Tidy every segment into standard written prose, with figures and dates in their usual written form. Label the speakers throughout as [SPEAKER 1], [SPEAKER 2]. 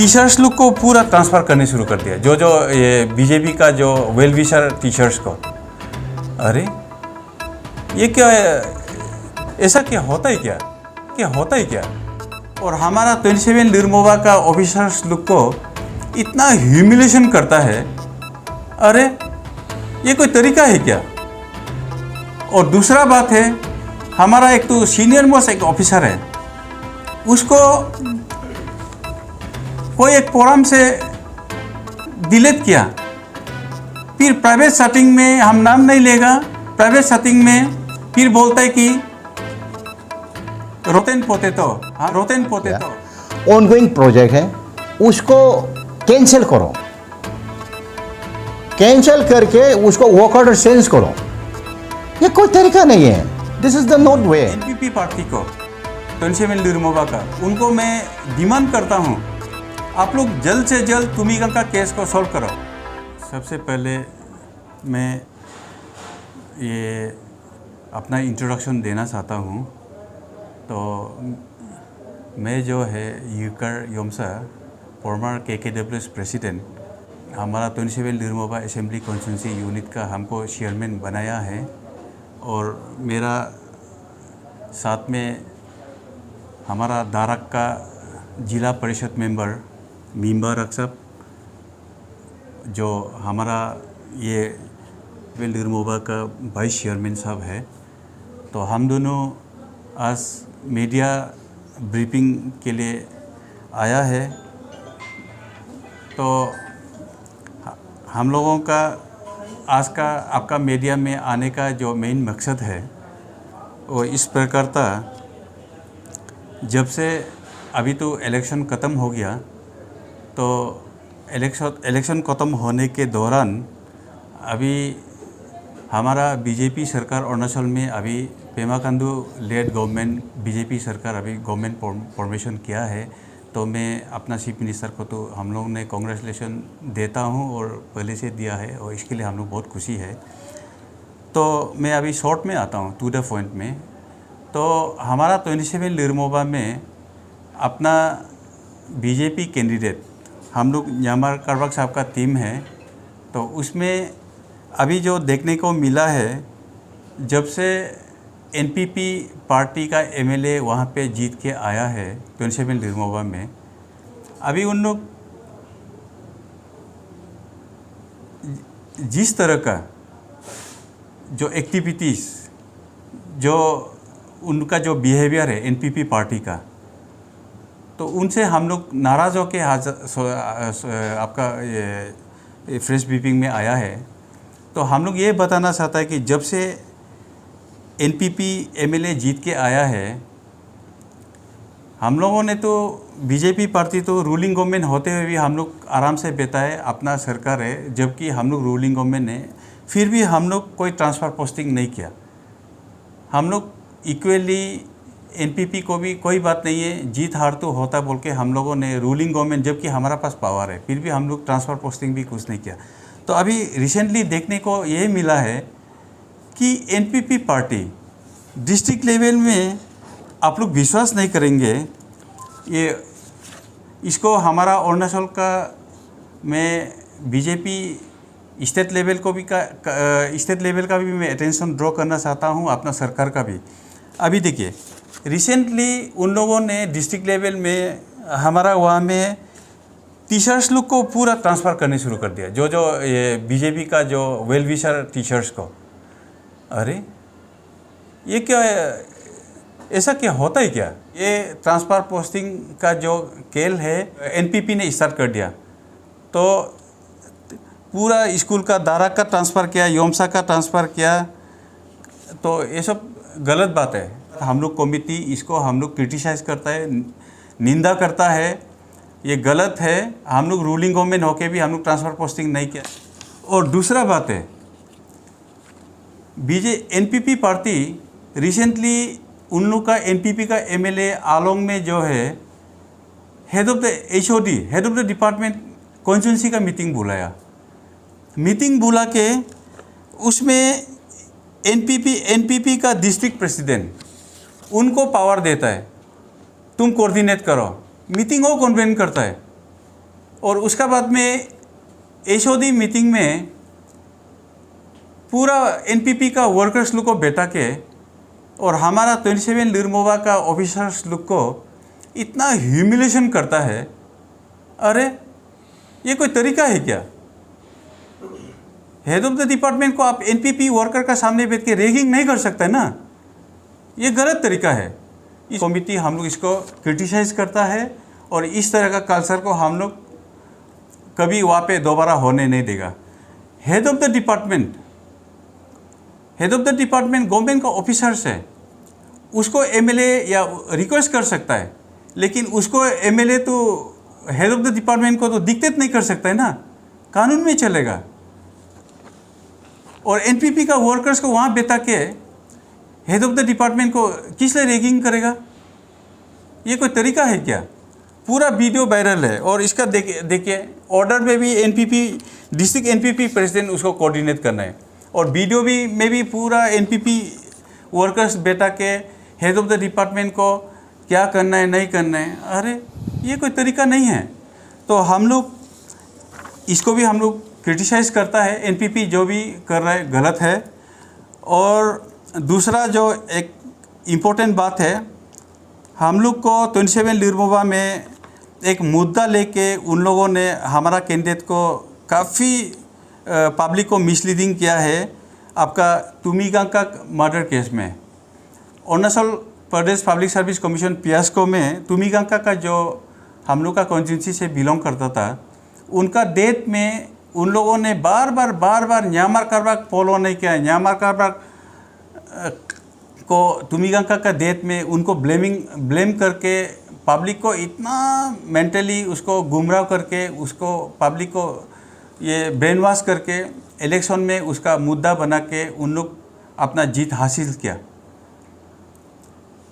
[SPEAKER 1] Teachers लोग को पूरा ट्रांसफ़र करने शुरू कर दिया, जो जो ये बीजेपी का जो वेल विशर टीचर्स को। अरे ये क्या है? ऐसा क्या होता है? क्या होता है क्या? और हमारा 27 लिरमोवा का ऑफिसर्स लोग को इतना ह्यूमिलेशन करता है। अरे ये कोई तरीका है क्या? और दूसरा बात है, हमारा एक तो सीनियर मोस्ट एक ऑफिसर है, उसको कोई एक फोरम से डिलीट किया, फिर प्राइवेट सेटिंग में हम नाम नहीं लेगा, प्राइवेट सेटिंग में फिर बोलता है कि रोटेन पोटेटो, हाँ रोटेन पोटेटो
[SPEAKER 2] ऑनगोइंग प्रोजेक्ट है, उसको कैंसिल करो, कैंसिल करके उसको वर्क ऑर्डर चेंज करो। ये कोई तरीका नहीं है। This is the not way.
[SPEAKER 1] NPP party को 27 लिरमोवा का, उनको मैं डिमांड करता हूँ, आप लोग जल्द से जल्द तुमिका का केस को सॉल्व करो। सबसे पहले मैं ये अपना इंट्रोडक्शन देना चाहता हूँ। तो मैं जो है यूकर योमसा फॉर्मर केकेडब्ल्यूएस प्रेसिडेंट, हमारा 27 लिरमोवा असेंबली कॉन्स्टिट्यूंसी यूनिट का हमको चेयरमैन बनाया है। और मेरा साथ में हमारा दारक का जिला परिषद मेंबर मीम्बा रक्षक, जो हमारा ये लिरमोवा का वाइस चेयरमैन साहब है। तो हम दोनों आज मीडिया ब्रीफिंग के लिए आया है। तो हम लोगों का आज का आपका मीडिया में आने का जो मेन मकसद है वो इस प्रकार था, जब से अभी तो इलेक्शन ख़त्म हो गया, तो इलेक्शन ख़त्म होने के दौरान अभी हमारा बीजेपी सरकार अरुणाचल में अभी Pema Khandu lead government BJP सरकार अभी गवर्नमेंट फॉर्मेशन किया है। तो मैं अपना चीफ मिनिस्टर को तो हम लोग ने कांग्रेचुलेशन देता हूं और पहले से दिया है, और इसके लिए हम लोग बहुत खुशी है। तो मैं अभी शॉर्ट में आता हूं, टू द पॉइंट में। तो हमारा 27 लिरमोवा में अपना बीजेपी कैंडिडेट हम लोग न्यामार कारवाक साहब का टीम है। तो उसमें अभी जो देखने को मिला है, जब से एनपीपी पार्टी का एमएलए वहाँ पे जीत के आया है 27 लिरमोवा में, अभी उन लोग जिस तरह का जो एक्टिविटीज़, जो उनका जो बिहेवियर है एनपीपी पार्टी का, तो उनसे हम लोग नाराज़ होकर आपका ये फ्रेश ब्रीफिंग में आया है। तो हम लोग ये बताना चाहता है कि जब से एनपीपी एमएलए जीत के आया है, हम लोगों ने तो बीजेपी पार्टी तो रूलिंग गवर्नमेंट होते हुए भी हम लोग आराम से बिताए, अपना सरकार है, जबकि हम लोग रूलिंग गवर्नमेंट ने फिर भी हम लोग कोई ट्रांसफ़र पोस्टिंग नहीं किया। हम लोग इक्वली एनपीपी को भी कोई बात नहीं है, जीत हार तो होता बोल के हम लोगों ने रूलिंग गवर्नमेंट, जबकि हमारा पास पावर है, फिर भी हम लोग ट्रांसफ़र पोस्टिंग भी कुछ नहीं किया। तो अभी रिसेंटली देखने को ये मिला है कि एनपीपी पार्टी डिस्ट्रिक्ट लेवल में, आप लोग विश्वास नहीं करेंगे, ये इसको हमारा अरुणाचल का मैं बीजेपी स्टेट लेवल को भी स्टेट लेवल का भी मैं अटेंशन ड्रॉ करना चाहता हूँ, अपना सरकार का भी। अभी देखिए रिसेंटली उन लोगों ने डिस्ट्रिक्ट लेवल में हमारा वहाँ में टीचर्स लोग को पूरा ट्रांसफ़र करने शुरू कर दिया, जो जो ये बीजेपी का जो वेल विशर टीचर्स को। अरे ये क्या है? ऐसा क्या होता है क्या? ये ट्रांसफ़र पोस्टिंग का जो खेल है एनपीपी ने स्टार्ट कर दिया। तो पूरा स्कूल का दारा का ट्रांसफ़र किया, योमसा का ट्रांसफ़र किया। तो ये सब गलत बात है। हम लोग कमिटी इसको हम लोग क्रिटिसाइज़ करता है, निंदा करता है, ये गलत है। हम लोग रूलिंग गवर्नमेंट होके भी हम लोग ट्रांसफ़र पोस्टिंग नहीं किया। और दूसरा बात है, एनपीपी पार्टी रिसेंटली उन लोग का एनपीपी का एमएलए आलोंग में जो है head of the HOD, head of the department constituency का मीटिंग बुला के उसमें एनपीपी का डिस्ट्रिक्ट प्रेसिडेंट उनको पावर देता है, तुम कोऑर्डिनेट करो। मीटिंग वो कन्वेन करता है। और उसका बाद में एचओडी मीटिंग में पूरा एनपीपी का वर्कर्स लोग को बैठा के और हमारा 27 लिरमोवा का ऑफिसर्स लोग को इतना ह्यूमिलेशन करता है। अरे ये कोई तरीका है क्या? हेड ऑफ द डिपार्टमेंट को आप एनपीपी वर्कर का सामने बैठ के रैगिंग नहीं कर सकते ना, ये गलत तरीका है। इस कमिटी हम लोग इसको क्रिटिसाइज़ करता है और इस तरह का कल्चर को हम लोग कभी वहाँ पे दोबारा होने नहीं देगा। Head of the department government का ऑफिसर्स है, उसको एमएलए या रिक्वेस्ट कर सकता है, लेकिन उसको एमएलए तो हेड ऑफ द डिपार्टमेंट को तो डिक्टेट नहीं कर सकता है ना, कानून में चलेगा। और एनपीपी का वर्कर्स को वहाँ बैठा के हेड ऑफ द डिपार्टमेंट को किस लिए रैगिंग करेगा? ये कोई तरीका है क्या? पूरा वीडियो वायरल है और इसका देखिए ऑर्डर में भी एनपीपी डिस्ट्रिक्ट एनपीपी प्रेसिडेंट उसको कोऑर्डिनेट करना है और वीडियो भी में भी पूरा एनपीपी वर्कर्स बैठा के हेड ऑफ द डिपार्टमेंट को क्या करना है नहीं करना है। अरे ये कोई तरीका नहीं है। तो हम लोग इसको भी हम लोग क्रिटिसाइज़ करता है, एनपीपी जो भी कर रहा है गलत है। और दूसरा जो एक इम्पोर्टेंट बात है, हम लोग को 27 लिरमोवा में एक मुद्दा लेके उन लोगों ने हमारा कैंडिडेट को काफ़ी पब्लिक को मिसलीडिंग किया है। आपका तुमिगांका मर्डर केस में Arunachal Pradesh public service commission पियास्को में तुमिगांका का जो हम लोग का कॉन्स्टिट्यूंसी से बिलोंग करता था, उनका डेथ में उन लोगों ने बार बार न्यामार कारबाग फॉलो नहीं किया। न्यामार कारबाग को तुमिगांका का डेथ में उनको ब्लेम करके पब्लिक को इतना मेंटली उसको गुमराह करके उसको पब्लिक को ये ब्रेन वॉश करके इलेक्शन में उसका मुद्दा बना के उन लोग अपना जीत हासिल किया,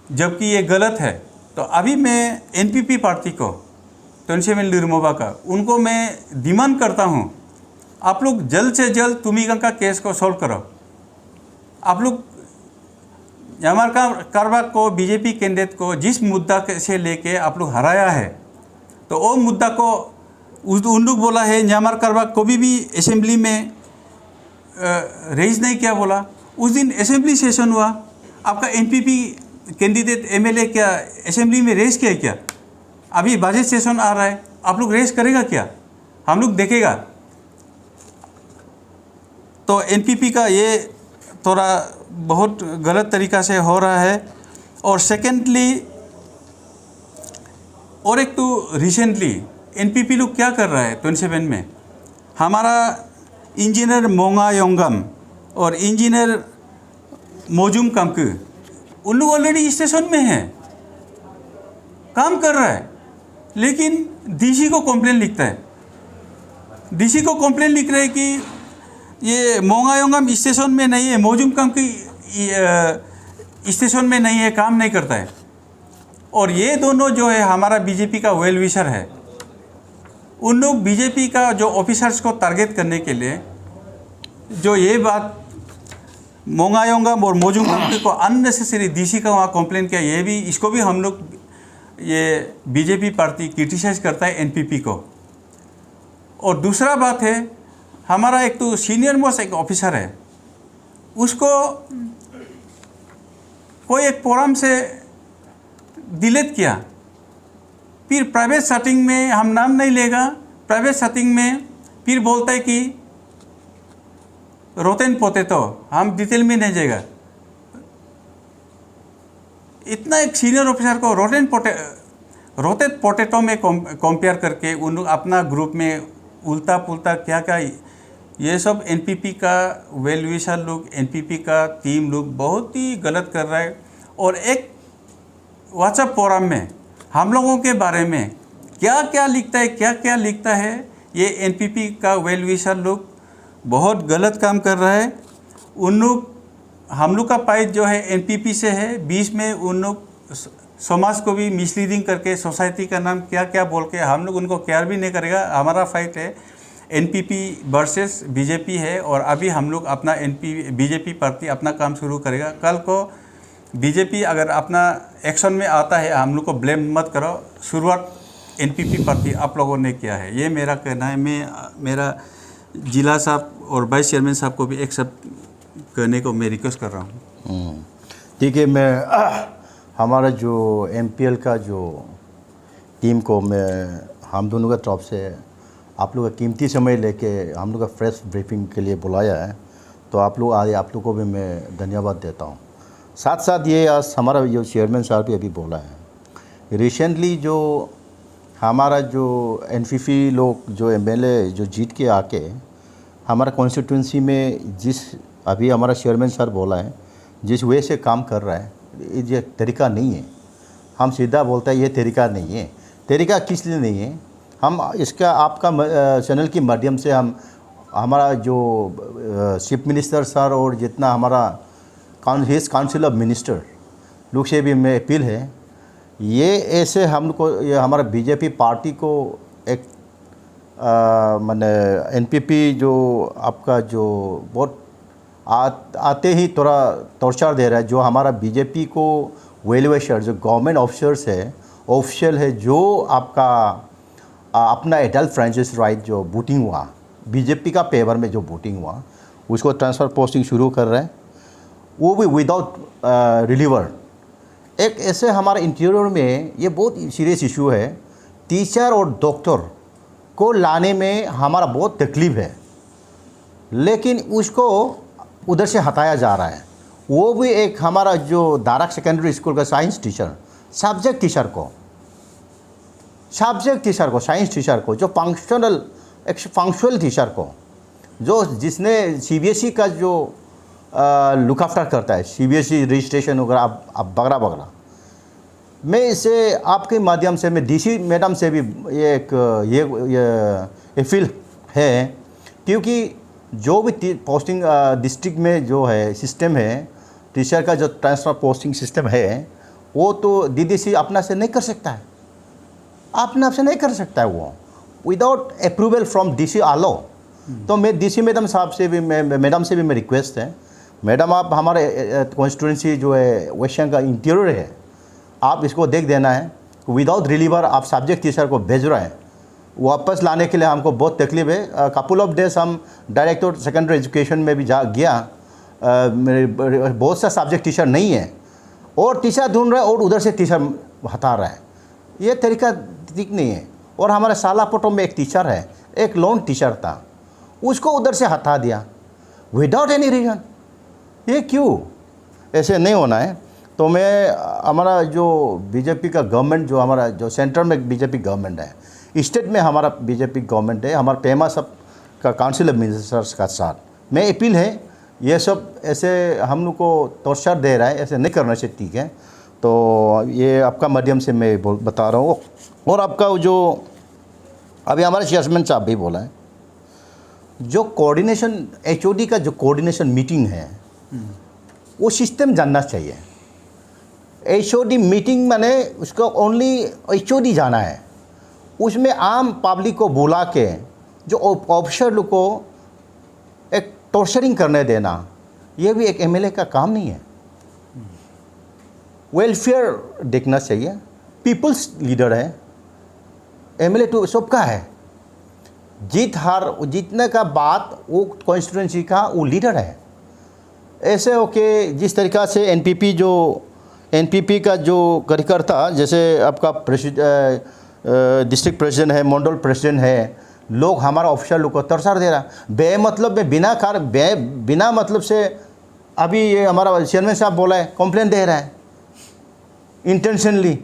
[SPEAKER 1] जबकि ये गलत है। तो अभी मैं एनपीपी पार्टी को 27 लिरमोवा का उनको मैं डिमांड करता हूँ, आप लोग जल्द से जल्द तुमिगांका केस को सॉल्व करो। आप लोग न्यामार कारबाग को बीजेपी कैंडिडेट को जिस मुद्दा से लेके आप लोग हराया है, तो वो मुद्दा को उन लोग बोला है न्यामार कारबाग को भी असेंबली में रेज नहीं किया बोला। उस दिन असेंबली सेशन हुआ, आपका एनपीपी कैंडिडेट एमएलए क्या असेंबली में रेज किया क्या? अभी बजट सेशन आ रहा है, आप लोग रेज करेगा क्या? हम लोग देखेगा। तो एनपीपी का ये थोड़ा बहुत गलत तरीक़ा से हो रहा है। और सेकेंडली और एक तो रिसेंटली एनपीपी लोग क्या कर रहा है 27 में, हमारा इंजीनियर मोंगा योंगम और इंजीनियर मोजुम कामकु उन लोग ऑलरेडी स्टेशन में हैं, काम कर रहा है, लेकिन डीसी को कंप्लेन लिखता है। डीसी को कंप्लेन लिख रहे हैं कि ये मोंगा योंगम स्टेशन में नहीं है, मोजुम कामकु स्टेशन में नहीं है, काम नहीं करता है। और ये दोनों जो है हमारा बीजेपी का वेल विशर है, उन लोग बीजेपी का जो ऑफिसर्स को टारगेट करने के लिए जो ये बात मोंगायोंगम और मोजुम कामकु को अननेसेसरी डीसी का वहाँ कंप्लेन किया, ये भी इसको भी हम लोग ये बीजेपी पार्टी क्रिटिसाइज़ करता है एनपीपी को। और दूसरा बात है, हमारा एक तो सीनियर मोस्ट एक ऑफिसर है, उसको कोई एक फोरम से डिलीट किया, फिर प्राइवेट सेटिंग में हम नाम नहीं लेगा, प्राइवेट सेटिंग में फिर बोलता है कि रोटेन पोटैटो, हम डिटेल में नहीं जाएगा। इतना एक सीनियर ऑफिसर को रोटेन पोटैटो में कंपेयर करके उन लोग अपना ग्रुप में उल्टा पुल्टा क्या क्या, ये सब एनपीपी का वेल विशर लोग, एनपीपी का टीम लोग बहुत ही गलत कर रहा है। और एक व्हाट्सएप फोरम में हम लोगों के बारे में क्या क्या लिखता है, ये एनपीपी का वेल विशर लोग बहुत गलत काम कर रहा है। उन लोग हम लोग का पाइट जो है एनपीपी से है, बीच में उन लोग समाज को भी मिसलीडिंग करके सोसाइटी का नाम क्या क्या बोल के हम लोग उनको केयर भी नहीं करेगा। हमारा फाइट है एनपीपी वर्सेस बीजेपी है, और अभी हम लोग अपना बीजेपी पार्टी अपना काम शुरू करेगा। कल को बीजेपी अगर अपना एक्शन में आता है, हम लोग को ब्लेम मत करो। शुरुआत एनपीपी पार्टी आप लोगों ने किया है, ये मेरा कहना है। मेरा जिला साहब और वाइस चेयरमैन साहब को भी एक सब कहने को मैं रिक्वेस्ट कर रहा हूँ।
[SPEAKER 2] ठीक है, मैं हमारा जो एमपीएल का जो टीम को मैं हम दोनों का तरफ से आप लोग का कीमती समय लेके हम लोग का फ्रेश ब्रीफिंग के लिए बुलाया है, तो आप लोग को भी मैं धन्यवाद देता हूँ। साथ साथ ये आज हमारा जो चेयरमैन साहब भी अभी बोला है, रिसेंटली जो हमारा जो एनपीपी लोग जो एमएलए जो जीत के आके हमारा कॉन्स्टिट्यूंसी में जिस अभी हमारा चेयरमैन सर बोला है जिस वे से काम कर रहा है, ये तरीका नहीं है। हम सीधा बोलते हैं ये तरीका नहीं है। तरीका किस लिए नहीं है, हम इसका आपका चैनल के माध्यम से हम हमारा जो चीफ मिनिस्टर सर और जितना हमारा काउंसिल ऑफ मिनिस्टर लोग से भी मैं अपील है, ये ऐसे हमको ये हमारा बीजेपी पार्टी को एक माने एनपीपी जो आपका जो बहुत आते ही थोड़ा टॉर्चर दे रहा है। जो हमारा बीजेपी को वैल्यूएशन जो गवर्नमेंट ऑफिशियल है जो आपका अपना एडल्ट फ्रेंचाइज राइट जो वोटिंग हुआ बीजेपी का फेवर में जो वोटिंग हुआ उसको ट्रांसफ़र पोस्टिंग शुरू कर रहे हैं, वो भी विदाउट रिलीवर। एक ऐसे हमारे इंटीरियर में ये बहुत सीरियस इशू है। टीचर और डॉक्टर को लाने में हमारा बहुत तकलीफ है, लेकिन उसको उधर से हटाया जा रहा है। वो भी एक हमारा जो दारक सेकेंडरी स्कूल का साइंस टीचर सब्जेक्ट टीचर को साइंस टीचर को जो फंक्शनल टीचर को जो जिसने सीबीएसई का जो लुक आफ्टर करता है, सीबीएसई रजिस्ट्रेशन वगैरह अब वगैरह मैं इसे आपके माध्यम से मैं डीसी मैडम से भी ये फील है, क्योंकि जो भी पोस्टिंग डिस्ट्रिक्ट में जो है सिस्टम है टीचर का जो ट्रांसफ़र पोस्टिंग सिस्टम है वो तो डीडीसी अपना से नहीं कर सकता है, अपने आप से नहीं कर सकता है वो विदाउट अप्रूवल फ्रॉम डीसी आलो। तो मैं डीसी मैडम साहब से भी मैडम से भी मैं रिक्वेस्ट है, मैडम आप हमारे कॉन्स्टिट्यूंसी जो है वेस्टर्न का इंटीरियर है, आप इसको देख देना है। विदाउट रिलीवर आप सब्जेक्ट टीचर को भेज रहे हैं, वापस लाने के लिए हमको बहुत तकलीफ है। कपल ऑफ डेज हम डायरेक्टर सेकेंडरी एजुकेशन में भी गया, मेरे बहुत सा सब्जेक्ट टीचर नहीं है और टीचर ढूंढ रहा है और उधर से टीचर हटा रहा है। ये तरीका ठीक नहीं है। और हमारे सालापोटो में एक टीचर है, एक लोन टीचर था, उसको उधर से हटा दिया विदाउट एनी रीज़न। ये क्यों? ऐसे नहीं होना है। तो मैं हमारा जो बीजेपी का गवर्नमेंट जो हमारा जो सेंटर में बीजेपी गवर्नमेंट है, स्टेट में हमारा बीजेपी गवर्नमेंट है, हमारा पेमा सब का काउंसिल ऑफ मिनिस्टर्स का साथ मैं अपील है, ये सब ऐसे हम लोग को टॉर्चर दे रहा है, ऐसे नहीं करना चाहिए। ठीक है, तो ये आपका माध्यम से मैं बता रहा हूँ। और आपका जो अभी हमारे चेयरमैन साहब भी बोला है, जो कोऑर्डिनेशन एचओडी का जो कोऑर्डिनेशन मीटिंग है वो सिस्टम जानना चाहिए। एचओडी मीटिंग माने उसको ओनली एचओडी जाना है, उसमें आम पब्लिक को बुला के जो ऑफिसर लोग को एक टॉर्चरिंग करने देना, ये भी एक एमएलए का काम नहीं है। वेलफेयर देखना चाहिए। पीपल्स लीडर है एमएलए, तो सबका है। जीत हार जीतने का बात वो कॉन्स्टिट्यूंसी का वो लीडर है। ऐसे ओके जिस तरीक़ा से एनपीपी का जो कार्यकर्ता, जैसे आपका डिस्ट्रिक्ट प्रेसिडेंट है, मंडल प्रेसिडेंट है, लोग हमारा ऑफिसर लोग को तरसार दे रहा बेमतलब में बिना मतलब से। अभी ये हमारा चेयरमैन साहब बोला है कंप्लेंट दे रहा है intentionally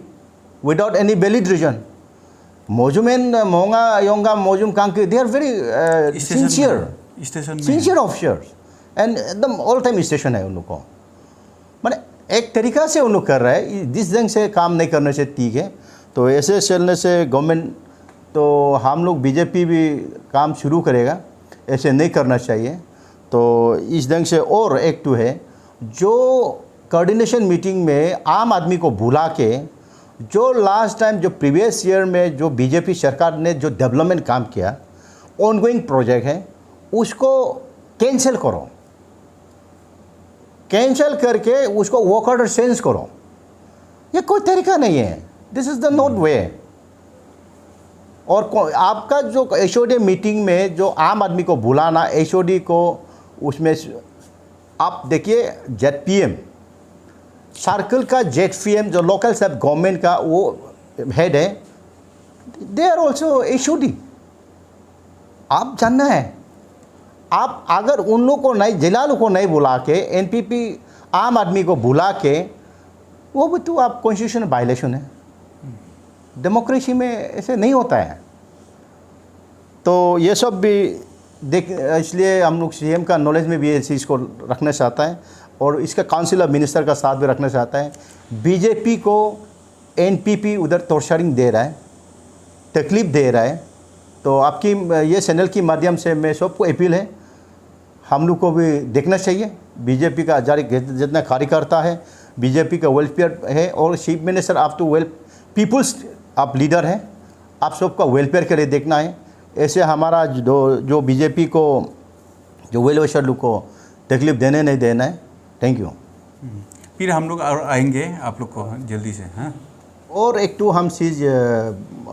[SPEAKER 2] without any valid reason. मोजुमेन मोंगा योंगा मोजुम कांके, they are very sincere officers and एकदम ऑल टाइम स्टेशन है उन लोग को। मैंने एक तरीका से उन लोग कर रहा है, जिस ढंग से काम नहीं करने से ठीक है। तो ऐसे चलने से गवर्नमेंट तो हम लोग बीजेपी भी काम शुरू करेगा, ऐसे नहीं करना चाहिए। तो इस ढंग से और एक तो है जो कोऑर्डिनेशन मीटिंग में आम आदमी को बुला के जो लास्ट टाइम जो प्रीवियस ईयर में जो बीजेपी सरकार ने जो डेवलपमेंट काम किया, ऑनगोइंग प्रोजेक्ट है, उसको कैंसिल करो, कैंसिल करके उसको वर्क ऑर्डर चेंज करो। ये कोई तरीका नहीं है। दिस इज़ द नॉट वे। और आपका जो HOD मीटिंग में जो आम आदमी को बुलाना, HOD को उसमें आप देखिए ZPM सर्कल का ZPM जो लोकल सब गवर्नमेंट का वो हेड है, दे आर ऑल्सो HOD। आप जानना है, आप अगर उन लोग को नहीं, जिला को नहीं बुला के NPP आम आदमी को बुला के, वो भी तो आप कॉन्स्टिट्यूशन वायलेशन है। डेमोक्रेसी में ऐसे नहीं होता है। तो ये सब भी देख, इसलिए हम लोग CM का नॉलेज में भी इस चीज़ को रखना चाहता है और इसका काउंसिल ऑफ मिनिस्टर का साथ भी रखना चाहता है। BJP को NPP उधर टॉर्चरिंग दे रहा है, तकलीफ़ दे रहा है। तो आपकी ये चैनल की माध्यम से मैं सबको अपील है, हम लोग को भी देखना चाहिए। BJP का जितना कार्यकर्ता है, BJP का वेलफेयर है और चीफ मिनिस्टर आप तो पीपुल्स आप लीडर हैं, आप सबका वेलफेयर के लिए देखना है। ऐसे हमारा जो BJP को जो वेल विशर लोग को तकलीफ देने नहीं देना है। Thank you.
[SPEAKER 1] फिर हम लोग और आएंगे आप लोग को जल्दी से। हाँ,
[SPEAKER 2] और एक तो हम चीज़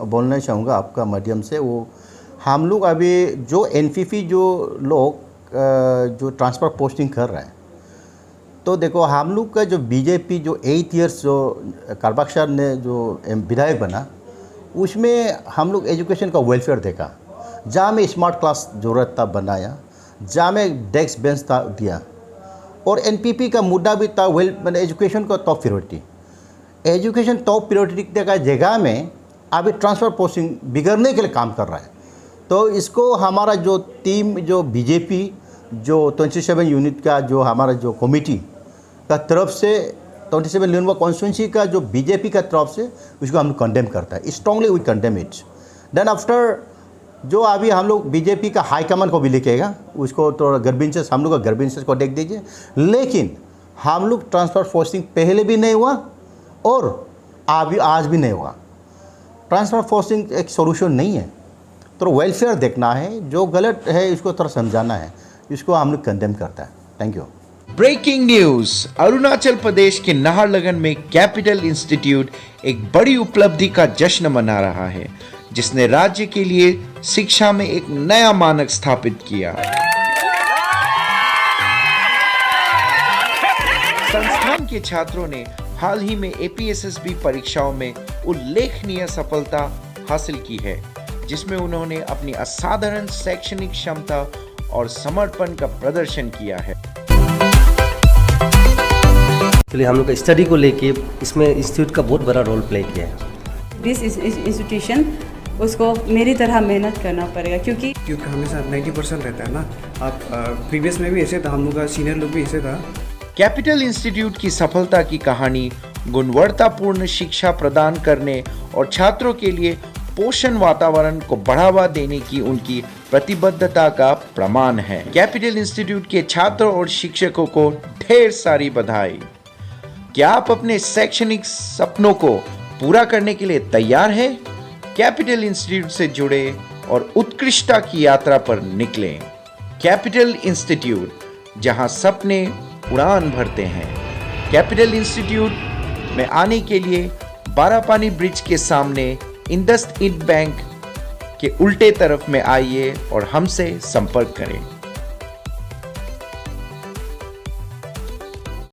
[SPEAKER 2] बोलना चाहूँगा आपका माध्यम से, वो हम लोग अभी जो NPP जो लोग जो ट्रांसफ़र पोस्टिंग कर रहे हैं, तो देखो हम लोग का जो BJP जो 8 इयर्स जो कारबाक्शा ने जो विधायक बना, उसमें हम लोग एजुकेशन का वेलफेयर देखा, जहाँ में स्मार्ट क्लास ज़रूरत था बनाया, जहाँ में डेस्क बेंच था दिया। और NPP का मुद्दा भी था मैंने एजुकेशन का top priority. Education top priority का जगह में अभी ट्रांसफ़र पोस्टिंग बिगड़ने के लिए काम कर रहा है। तो इसको हमारा जो टीम जो BJP जो 27 यूनिट का जो हमारा जो कमेटी का तरफ से 27 यूनिट कॉन्स्टिट्यूंसी का जो BJP का तरफ से उसको हम लोग कंडेम करता है, strongly we condemn it. Then after जो अभी हम लोग BJP का हाई कमान को भी लिखेगा, उसको तो गर्बिंचेस हम लोग का गर्बिंचेस को देख दीजिए। लेकिन हम लोग ट्रांसफ़र पोस्टिंग पहले भी नहीं हुआ और अभी आज भी नहीं हुआ। ट्रांसफ़र पोस्टिंग एक सोल्यूशन नहीं है। तो वेलफेयर देखना है, जो गलत है इसको थोड़ा समझाना है, इसको हम लोग कंडेम करता है। Thank you.
[SPEAKER 3] Breaking news, Arunachal Pradesh के नाहरलगुन में कैपिटल इंस्टीट्यूट एक बड़ी उपलब्धि का जश्न मना रहा है, जिसने राज्य के लिए शिक्षा में एक नया मानक स्थापित किया। संस्थान के छात्रों ने हाल ही में APSSB परीक्षाओं में उल्लेखनीय सफलता हासिल की है, जिसमें उन्होंने अपनी असाधारण शैक्षणिक क्षमता और समर्पण का प्रदर्शन किया है।
[SPEAKER 4] इसलिए हम लोग का स्टडी को लेके इसमें इंस्टीट्यूट का बहुत बड़ा रोल प्ले किया है।
[SPEAKER 5] दिस इंस्टीट्यूशन उसको मेरी तरह मेहनत करना पड़ेगा, क्योंकि
[SPEAKER 6] हमेशा 90% रहता है ना। आप प्रीवियस में भी ऐसे था, हम लोग का सीनियर लोग भी ऐसे था।
[SPEAKER 3] कैपिटल इंस्टीट्यूट की सफलता की कहानी गुणवत्तापूर्ण शिक्षा प्रदान करने और छात्रों के लिए पोषण वातावरण को बढ़ावा देने की उनकी प्रतिबद्धता का प्रमाण है। कैपिटल इंस्टीट्यूट के छात्रों और शिक्षकों को ढेर सारी बधाई। क्या आप अपने शैक्षणिक सपनों को पूरा करने के लिए तैयार हैं? कैपिटल इंस्टीट्यूट से जुड़े और उत्कृष्टता की यात्रा पर निकलें। कैपिटल इंस्टीट्यूट, जहां सपने उड़ान भरते हैं। कैपिटल इंस्टीट्यूट में आने के लिए बारापानी ब्रिज के सामने इंडसइंड बैंक के उल्टे तरफ में आइए और हमसे संपर्क करें।